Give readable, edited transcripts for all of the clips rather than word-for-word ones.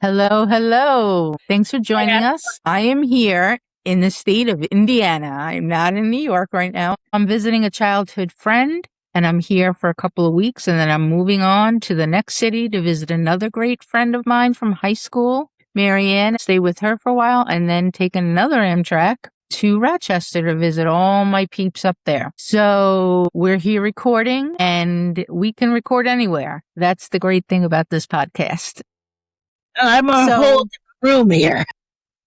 Hello, hello. Thanks for joining us. I am here in the state of Indiana. I'm not in New York right now. I'm visiting a childhood friend, and I'm here for a couple of weeks, and then I'm moving on to the next city to visit another great friend of mine from high school, Marianne, stay with her for a while, and then take another Amtrak to Rochester to visit all my peeps up there. So we're here recording, and we can record anywhere. That's the great thing about this podcast. I'm a whole room here.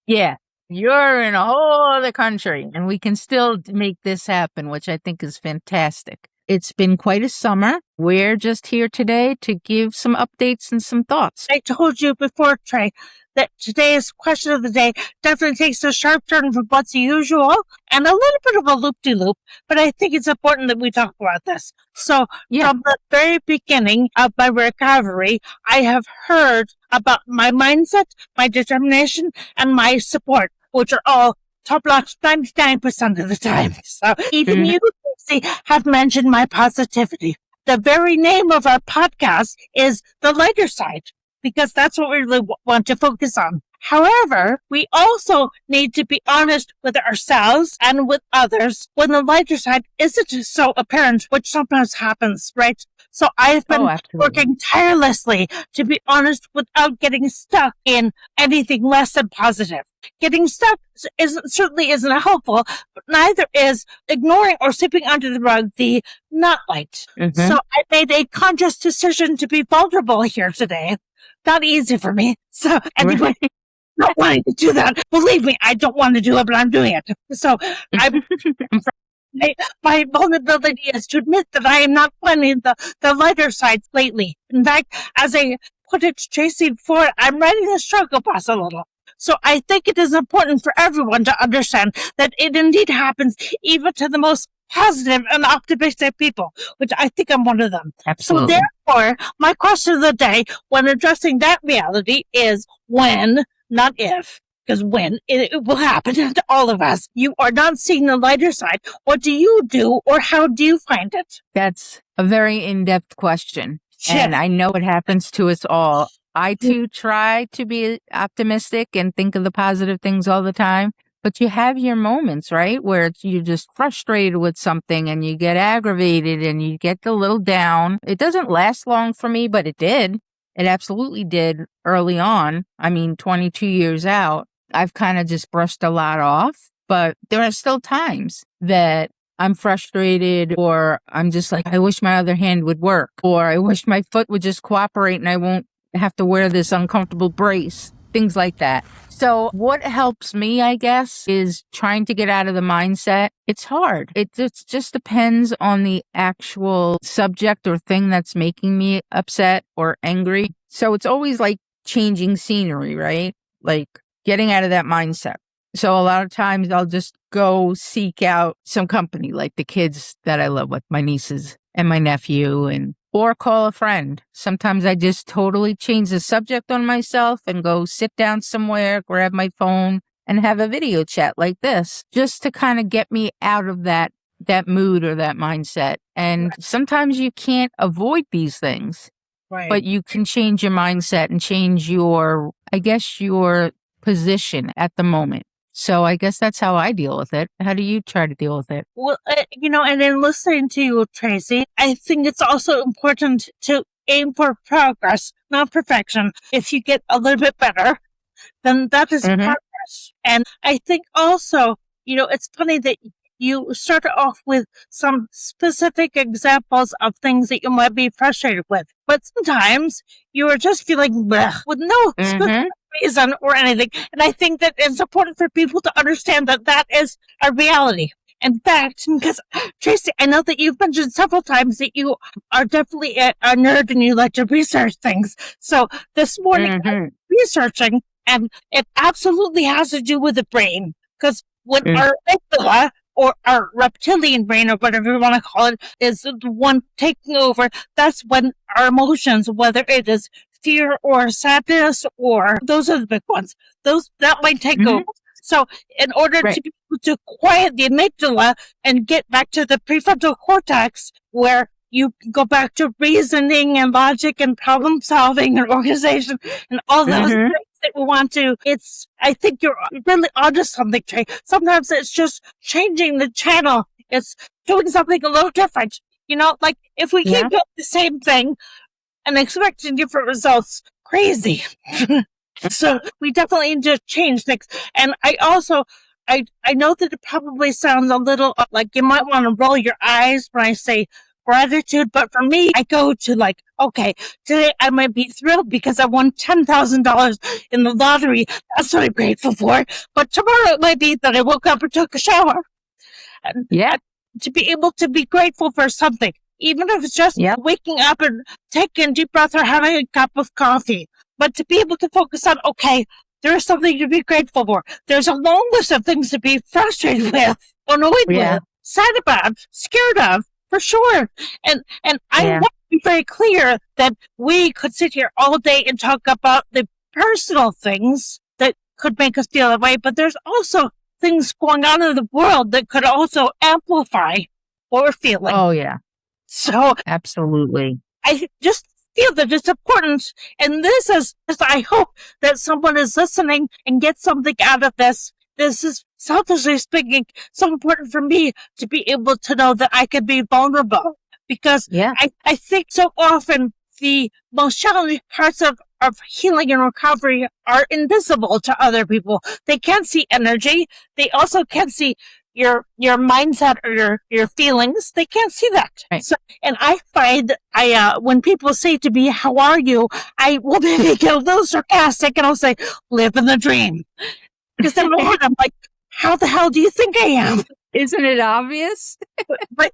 Yeah, you're in a whole other country, and we can still make this happen, which I think is fantastic. It's been quite a summer. We're just here today to give some updates and some thoughts. I told you before, Trey, that today's question of the day definitely takes a sharp turn from what's usual and a little bit of a loop-de-loop, but I think it's important that we talk about this. So from the very beginning of my recovery, I have heard about my mindset, my determination, and my support, which are all top-notch 99% of the time. So even you, Tracy, have mentioned my positivity. The very name of our podcast is The Lighter Side, because that's what we really want to focus on. However, we also need to be honest with ourselves and with others when the lighter side isn't so apparent, which sometimes happens, right? So I've been working tirelessly to be honest without getting stuck in anything less than positive. Getting stuck certainly isn't helpful, but neither is ignoring or sweeping under the rug the not light. So I made a conscious decision to be vulnerable here today. Not easy for me. So anyway, not wanting to do that. Believe me, I don't want to do it, but I'm doing it. So my vulnerability is to admit that I am not finding the lighter side lately. In fact, as I put it to Tracy before, I'm riding the struggle bus a little. So I think it is important for everyone to understand that it indeed happens even to the most positive and optimistic people, which I think I'm one of them. Absolutely. So therefore, my question of the day when addressing that reality is when, not if. Because when it will happen to all of us. You are not seeing the lighter side. What do you do, or how do you find it? That's a very in-depth question. And I know it happens to us all. I too try to be optimistic and think of the positive things all the time. But you have your moments, right, where you're just frustrated with something and you get aggravated and you get a little down. It doesn't last long for me, but it did. It absolutely did early on. I mean, 22 years out, I've kind of just brushed a lot off. But there are still times that I'm frustrated, or I'm just like, I wish my other hand would work, or I wish my foot would just cooperate and I won't have to wear this uncomfortable brace, things like that. So what helps me, I guess, is trying to get out of the mindset. It's hard. It just depends on the actual subject or thing that's making me upset or angry. So it's always like changing scenery, right? Like getting out of that mindset. So a lot of times I'll just go seek out some company, like the kids that I love with, my nieces and my nephew, or call a friend. Sometimes I just totally change the subject on myself and go sit down somewhere, grab my phone, and have a video chat like this, just to kind of get me out of that mood or that mindset. And sometimes you can't avoid these things, but you can change your mindset and change your position at the moment. So I guess that's how I deal with it. How do you try to deal with it? Well, and in listening to you, Tracy, I think it's also important to aim for progress, not perfection. If you get a little bit better, then that is progress. And I think also, it's funny that you started off with some specific examples of things that you might be frustrated with. But sometimes you are just feeling bleh, with no specific reason or anything. And I think that it's important for people to understand that that is a reality. In fact, because Tracy, I know that you've mentioned several times that you are definitely a nerd and you like to research things. So this morning I'm researching, and it absolutely has to do with the brain. Because when our amygdala, or our reptilian brain, or whatever you want to call it, is the one taking over, that's when our emotions, whether it is fear or sadness, or those are the big ones, that might take over. So in order to be able to quiet the amygdala and get back to the prefrontal cortex, where you go back to reasoning and logic and problem solving and organization and all those things that we want to. I think you're really onto something, Trey. Sometimes it's just changing the channel. It's doing something a little different. Like if we keep doing the same thing and expecting different results, crazy. So we definitely need to change things. And I also, I know that it probably sounds a little like you might want to roll your eyes when I say gratitude, but for me, I go to like, okay, today I might be thrilled because I won $10,000 in the lottery. That's what I'm grateful for. But tomorrow it might be that I woke up and took a shower. And to be able to be grateful for something, even if it's just waking up and taking a deep breath or having a cup of coffee. But to be able to focus on, okay, there's something to be grateful for. There's a long list of things to be frustrated with, annoyed with, sad about, scared of, for sure. And I want to be very clear that we could sit here all day and talk about the personal things that could make us feel that way, but there's also things going on in the world that could also amplify what we're feeling. Oh, yeah. So absolutely. I just feel that it's important. And this is, I hope that someone is listening and gets something out of this. This is, selfishly speaking, so important for me to be able to know that I can be vulnerable. Because I think so often the most challenging parts of healing and recovery are invisible to other people. They can't see energy. They also can't see your mindset or your feelings. They can't see that. Right. So, and I find when people say to me, "How are you?" I will maybe get a little sarcastic and I'll say, "Living the dream." Because I'm like, "How the hell do you think I am?" Isn't it obvious? but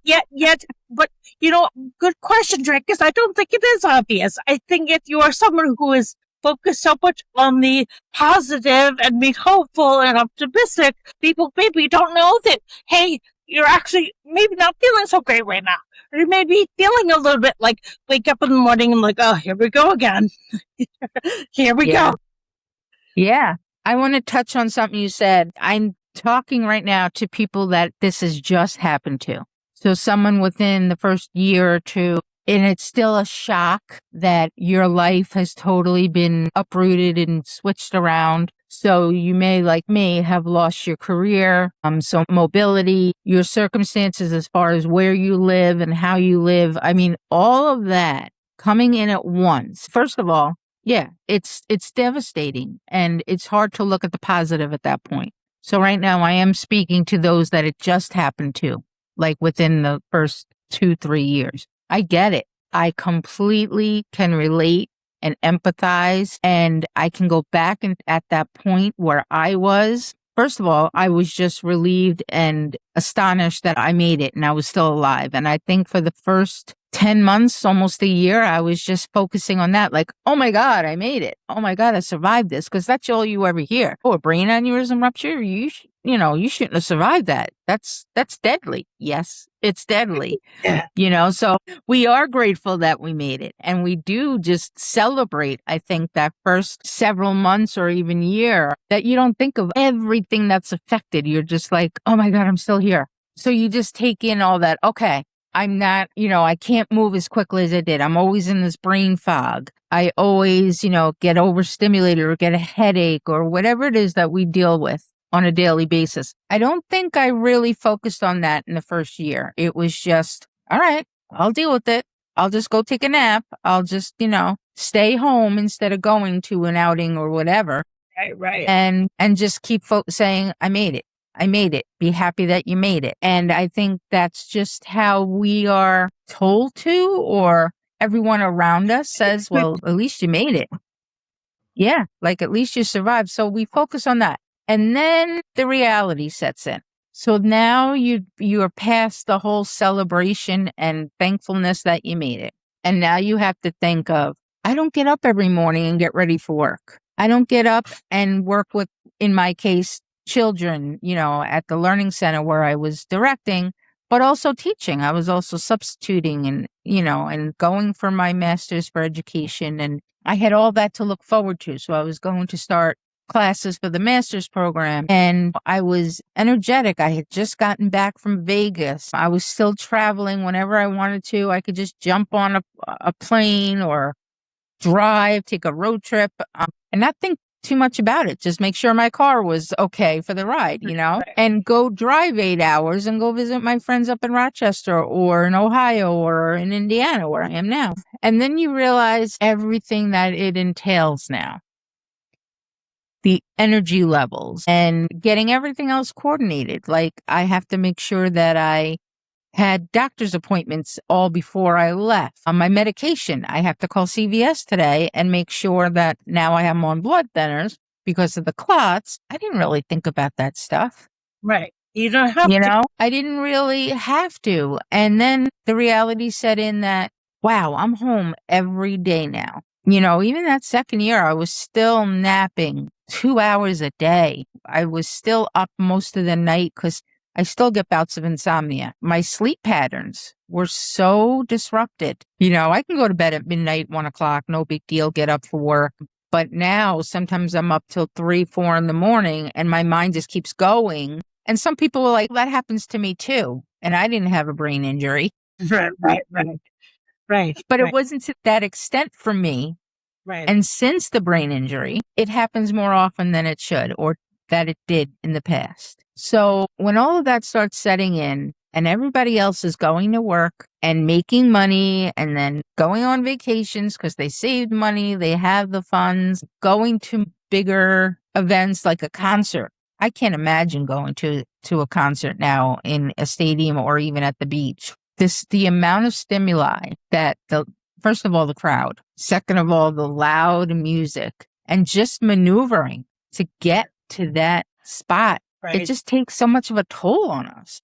good question, Drake, because I don't think it is obvious. I think if you are someone who is focused so much on the positive and be hopeful and optimistic, people maybe don't know that, hey, you're actually maybe not feeling so great right now. Or you may be feeling a little bit like wake up in the morning and like, oh, here we go again. Here we go. Yeah. I want to touch on something you said. I'm talking right now to people that this has just happened to. So someone within the first year or two, and it's still a shock that your life has totally been uprooted and switched around. So you may, like me, have lost your career, so mobility, your circumstances as far as where you live and how you live. I mean, all of that coming in at once. First of all, it's devastating, and it's hard to look at the positive at that point. So right now I am speaking to those that it just happened to, like within the first 2-3 years. I get it. I completely can relate and empathize, and I can go back and at that point where I was. First of all, I was just relieved and astonished that I made it and I was still alive. And I think for the first 10 months, almost a year, I was just focusing on that. Like, oh my God, I made it. Oh my God, I survived this. Because that's all you ever hear. Oh, a brain aneurysm rupture? You shouldn't have survived that. That's deadly. Yes, it's deadly. So we are grateful that we made it. And we do just celebrate, I think, that first several months or even year that you don't think of everything that's affected. You're just like, oh my God, I'm still here. So you just take in all that. Okay. I'm not, I can't move as quickly as I did. I'm always in this brain fog. I always, get overstimulated or get a headache or whatever it is that we deal with on a daily basis. I don't think I really focused on that in the first year. It was just, all right, I'll deal with it. I'll just go take a nap. I'll just, stay home instead of going to an outing or whatever. Right. And just keep saying, I made it. I made it. Be happy that you made it. And I think that's just how we are told to, or everyone around us says, well, at least you made it. Yeah, like at least you survived. So we focus on that. And then the reality sets in. So now you are past the whole celebration and thankfulness that you made it. And now you have to think of, I don't get up every morning and get ready for work. I don't get up and work with, in my case, children, at the learning center where I was directing, but also teaching. I was also substituting and, and going for my master's for education. And I had all that to look forward to. So I was going to start classes for the master's program, and I was energetic. I had just gotten back from Vegas. I was still traveling whenever I wanted to. I could just jump on a plane or drive, take a road trip, and not think too much about it. Just make sure my car was okay for the ride, and go drive 8 hours and go visit my friends up in Rochester or in Ohio or in Indiana, where I am now. And then you realize everything that it entails now. The energy levels and getting everything else coordinated. Like, I have to make sure that I had doctor's appointments all before I left. On my medication, I have to call CVS today and make sure that now I am on blood thinners because of the clots. I didn't really think about that stuff. Right. You don't have to. I didn't really have to. And then the reality set in that, wow, I'm home every day now. Even that second year, I was still napping 2 hours a day. I was still up most of the night because I still get bouts of insomnia. My sleep patterns were so disrupted. I can go to bed at midnight, 1 o'clock, no big deal, get up for work. But now sometimes I'm up till 3, 4 in the morning and my mind just keeps going. And some people were like, that happens to me too. And I didn't have a brain injury. Right. But it wasn't to that extent for me. Right. And since the brain injury, it happens more often than it should, or that it did in the past. So when all of that starts setting in and everybody else is going to work and making money and then going on vacations because they saved money, they have the funds, going to bigger events like a concert. I can't imagine going to a concert now in a stadium or even at the beach. The amount of stimuli that first of all, the crowd, second of all, the loud music, and just maneuvering to get to that spot. Right. It just takes so much of a toll on us,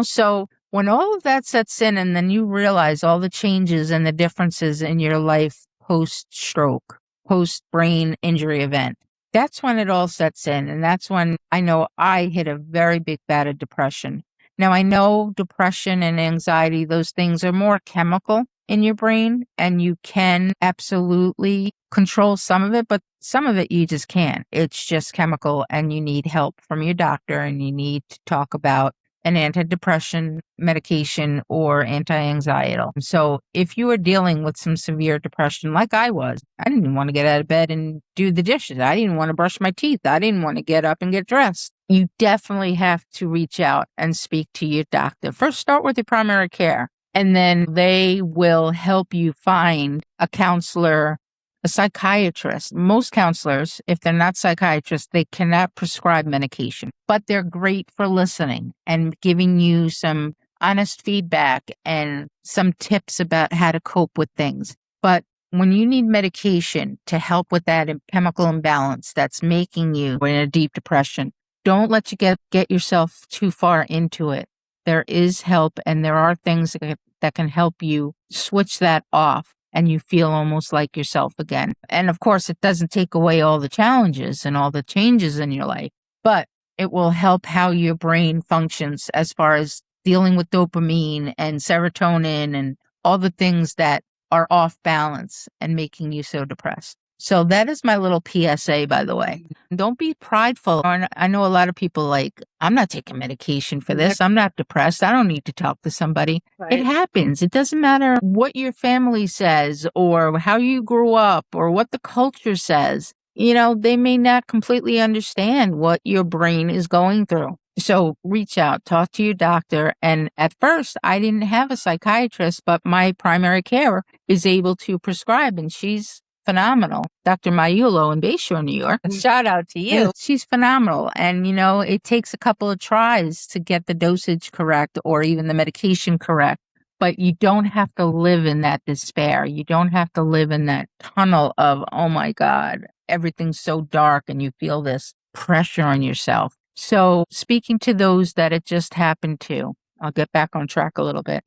So when all of that sets in and then you realize all the changes and the differences in your life post-stroke, post-brain injury event, that's when it all sets in. And that's when I know I hit a very big bout of depression. Now, I know depression and anxiety, those things are more chemical in your brain, and you can absolutely control some of it, but some of it you just can't. It's just chemical, and you need help from your doctor, and you need to talk about an antidepressant medication or anti-anxiety. So if you are dealing with some severe depression like I was, I didn't even want to get out of bed and do the dishes. I didn't want to brush my teeth. I didn't want to get up and get dressed. You definitely have to reach out and speak to your doctor. First, start with your primary care, and then they will help you find a counselor, a psychiatrist. Most counselors, if they're not psychiatrists, they cannot prescribe medication, but they're great for listening and giving you some honest feedback and some tips about how to cope with things. But when you need medication to help with that chemical imbalance that's making you in a deep depression, don't let you get yourself too far into it. There is help, and there are things that can help you switch that off and you feel almost like yourself again. And of course, it doesn't take away all the challenges and all the changes in your life, but it will help how your brain functions as far as dealing with dopamine and serotonin and all the things that are off balance and making you so depressed. So that is my little PSA, by the way. Don't be prideful. I know a lot of people like, I'm not taking medication for this. I'm not depressed. I don't need to talk to somebody. Right. It happens. It doesn't matter what your family says or how you grew up or what the culture says. They may not completely understand what your brain is going through. So reach out, talk to your doctor. And at first, I didn't have a psychiatrist, but my primary care is able to prescribe, and she's phenomenal. Dr. Maiulo in Bayshore, New York. A shout out to you. Yeah. She's phenomenal. And, it takes a couple of tries to get the dosage correct or even the medication correct. But you don't have to live in that despair. You don't have to live in that tunnel of, oh my God, everything's so dark, and you feel this pressure on yourself. So speaking to those that it just happened to, I'll get back on track a little bit.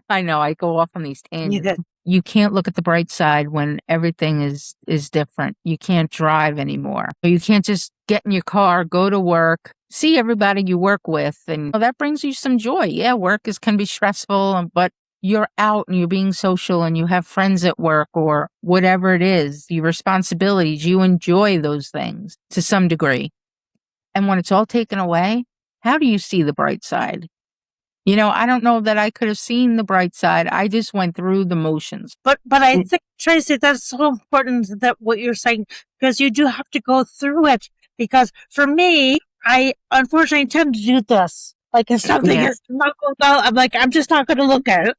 I know I go off on these tangents. You can't look at the bright side when everything is different. You can't drive anymore. You can't just get in your car, go to work, see everybody you work with, and that brings you some joy. Yeah, work can be stressful, but you're out and you're being social and you have friends at work or whatever it is, your responsibilities, you enjoy those things to some degree. And when it's all taken away, how do you see the bright side? I don't know that I could have seen the bright side. I just went through the motions. But I think, Tracy, that's so important that what you're saying, because you do have to go through it. Because for me, I unfortunately tend to do this. Like if something is not going well, I'm like, I'm just not going to look at it.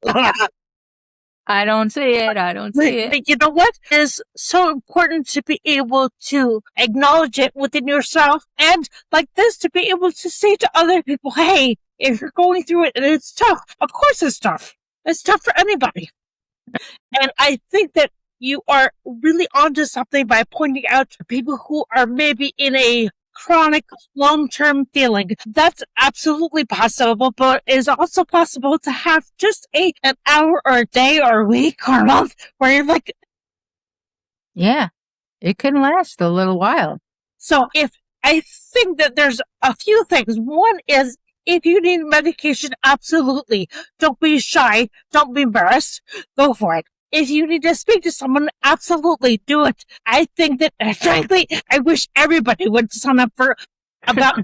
I don't see it. I don't see it. But you know what is so important to be able to acknowledge it within yourself, and like this, to be able to say to other people, hey, if you're going through it and it's tough, of course it's tough. It's tough for anybody. And I think that you are really onto something by pointing out to people who are maybe in a chronic long-term feeling. That's absolutely possible, but it is also possible to have just an hour or a day or a week or a month where you're like... Yeah, it can last a little while. So I think that there's a few things. One is, if you need medication, absolutely. Don't be shy. Don't be embarrassed. Go for it. If you need to speak to someone, absolutely do it. I think that, frankly, I wish everybody would sign up for about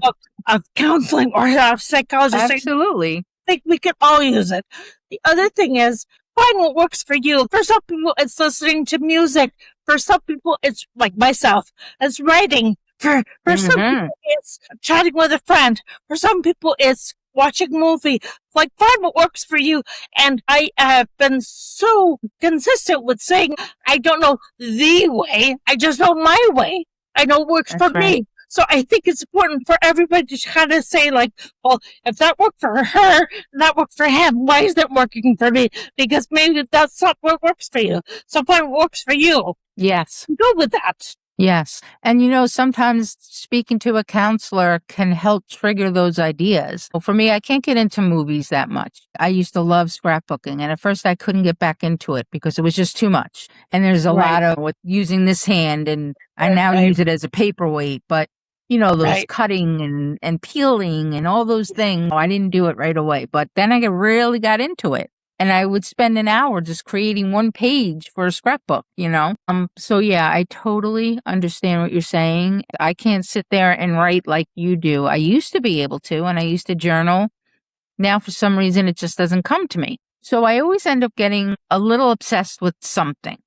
a counseling or a psychologist. Absolutely. I think we could all use it. The other thing is, find what works for you. For some people, it's listening to music. For some people, it's like myself. It's writing. For some people, it's chatting with a friend. For some people, it's watching a movie. Like, find what works for you. And I have been so consistent with saying, I don't know the way. I just know my way. I know what works for me. So I think it's important for everybody to kind of say, like, well, if that worked for her and that worked for him, why is that working for me? Because maybe that's not what works for you. So find what works for you. Yes. Go with that. Yes. And sometimes speaking to a counselor can help trigger those ideas. Well, for me, I can't get into movies that much. I used to love scrapbooking, and at first I couldn't get back into it because it was just too much. And there's a lot of with using this hand, and I now use it as a paperweight, but those cutting and peeling and all those things. I didn't do it right away, but then I really got into it. And I would spend an hour just creating one page for a scrapbook, So yeah, I totally understand what you're saying. I can't sit there and write like you do. I used to be able to, and I used to journal. Now, for some reason, it just doesn't come to me. So I always end up getting a little obsessed with something.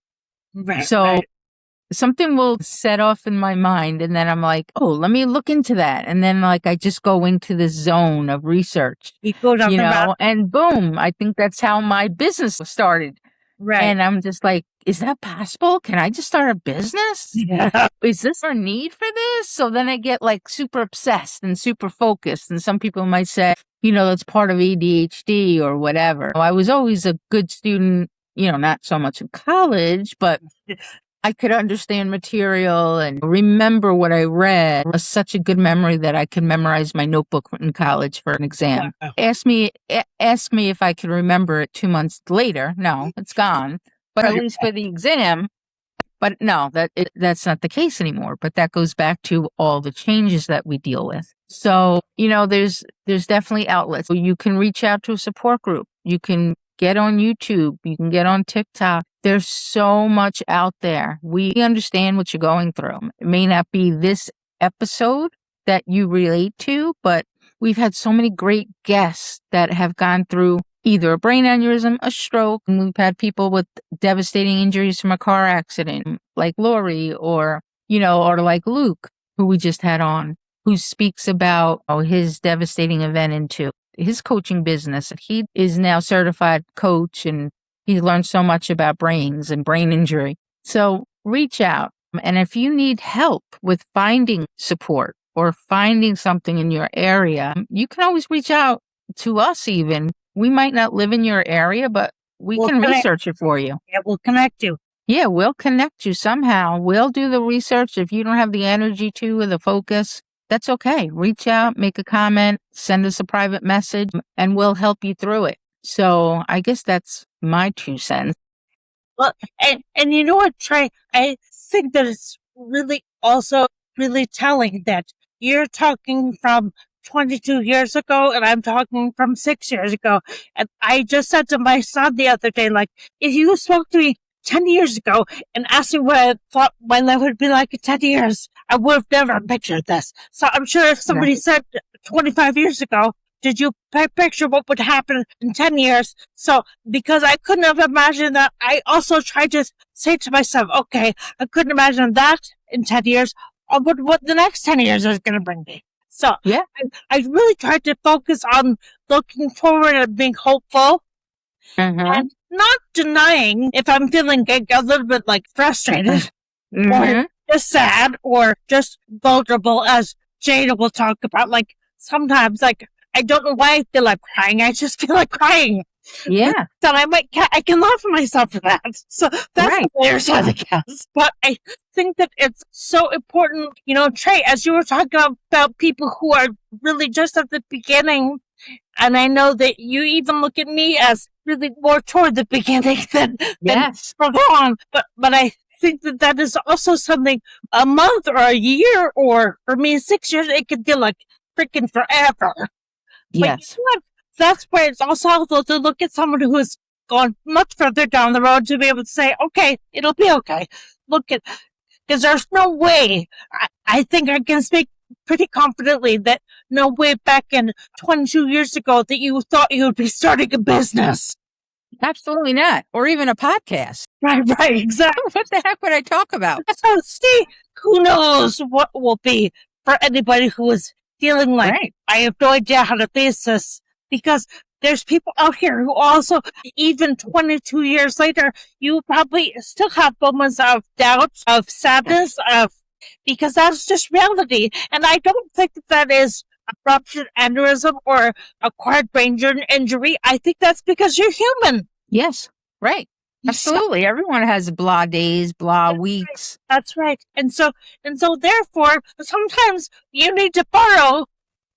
Something will set off in my mind, and then I'm like, oh, let me look into that. And then I just go into this zone of research, you go down and boom, I think that's how my business started. Right. And I'm just like, is that possible? Can I just start a business? Yeah. Is this a need for this? So then I get super obsessed and super focused. And some people might say, it's part of ADHD or whatever. I was always a good student, not so much in college, but I could understand material and remember what I read. It was such a good memory that I could memorize my notebook in college for an exam. Wow. Ask me if I could remember it 2 months later. No, it's gone. But at least for the exam. But no, that's not the case anymore. But that goes back to all the changes that we deal with. So, there's definitely outlets. You can reach out to a support group. You can get on YouTube. You can get on TikTok. There's so much out there. We understand what you're going through. It may not be this episode that you relate to, but we've had so many great guests that have gone through either a brain aneurysm, a stroke, and we've had people with devastating injuries from a car accident, like Lori, or like Luke, who we just had on, who speaks about his devastating event into his coaching business. He is now certified coach, and he learned so much about brains and brain injury. So reach out. And if you need help with finding support or finding something in your area, you can always reach out to us even. We might not live in your area, but we'll can research it for you. Yeah, we'll connect you. Yeah, we'll connect you somehow. We'll do the research. If you don't have the energy to or the focus, that's okay. Reach out, make a comment, send us a private message, and we'll help you through it. So I guess that's my 2 cents. Well, and you know what, Trey? I think that it's really also really telling that you're talking from 22 years ago, and I'm talking from 6 years ago. And I just said to my son the other day, like, if you spoke to me 10 years ago and asked me what I thought my life would be like in 10 years, I would have never pictured this. So I'm sure if somebody said 25 years ago, did you picture what would happen in 10 years? So because I couldn't have imagined that, I also tried to say to myself, okay, I couldn't imagine that in 10 years, or what the next 10 years is going to bring me. So Yeah. I really tried to focus on looking forward and being hopeful and not denying if I'm feeling a little bit like frustrated or just sad or just vulnerable, as Jada will talk about. Like sometimes, like, I don't know why I feel like crying. I just feel like crying. Yeah. Then I can laugh at myself for that. So that's Right. the other side of the cast. But I think that it's so important, you know, Trey, as you were talking about people who are really just at the beginning, and I know that you even look at me as really more toward the beginning than further on. But I think that is also something, a month or a year, or for me 6 years, it could feel like freaking forever. Yes. But you know what? That's where it's also helpful to look at someone who has gone much further down the road to be able to say, okay, it'll be okay. Because there's no way, I think I can speak pretty confidently that no way back in 22 years ago that you thought you would be starting a business. Absolutely not. Or even a podcast. Right, exactly. What the heck would I talk about? So see, who knows what will be for anybody who is feeling like, I have no idea how to face this, because there's people out here who also, even 22 years later, you probably still have moments of doubt, of sadness, because that's just reality. And I don't think that is a ruptured aneurysm or acquired brain injury. I think that's because you're human. Yes, right. Absolutely. Everyone has blah days, blah weeks. That's right. And so therefore, sometimes you need to borrow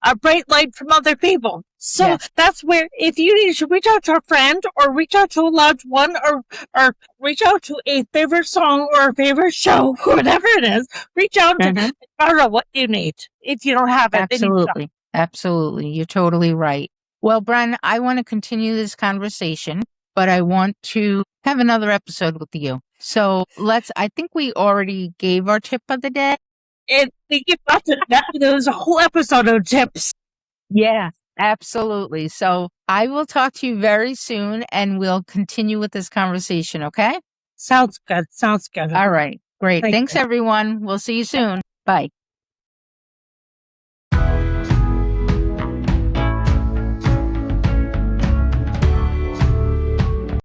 a bright light from other people. So that's where, if you need to reach out to a friend or reach out to a loved one or reach out to a favorite song or a favorite show, whatever it is, reach out to borrow what you need. If you don't have it, absolutely. Absolutely. You're totally right. Well, Bren, I want to continue this conversation, but I want to have another episode with you. So I think we already gave our tip of the day. There was a whole episode of tips. Yeah, absolutely. So I will talk to you very soon and we'll continue with this conversation, okay? Sounds good. All right. Great. Thanks, everyone. We'll see you soon. Bye.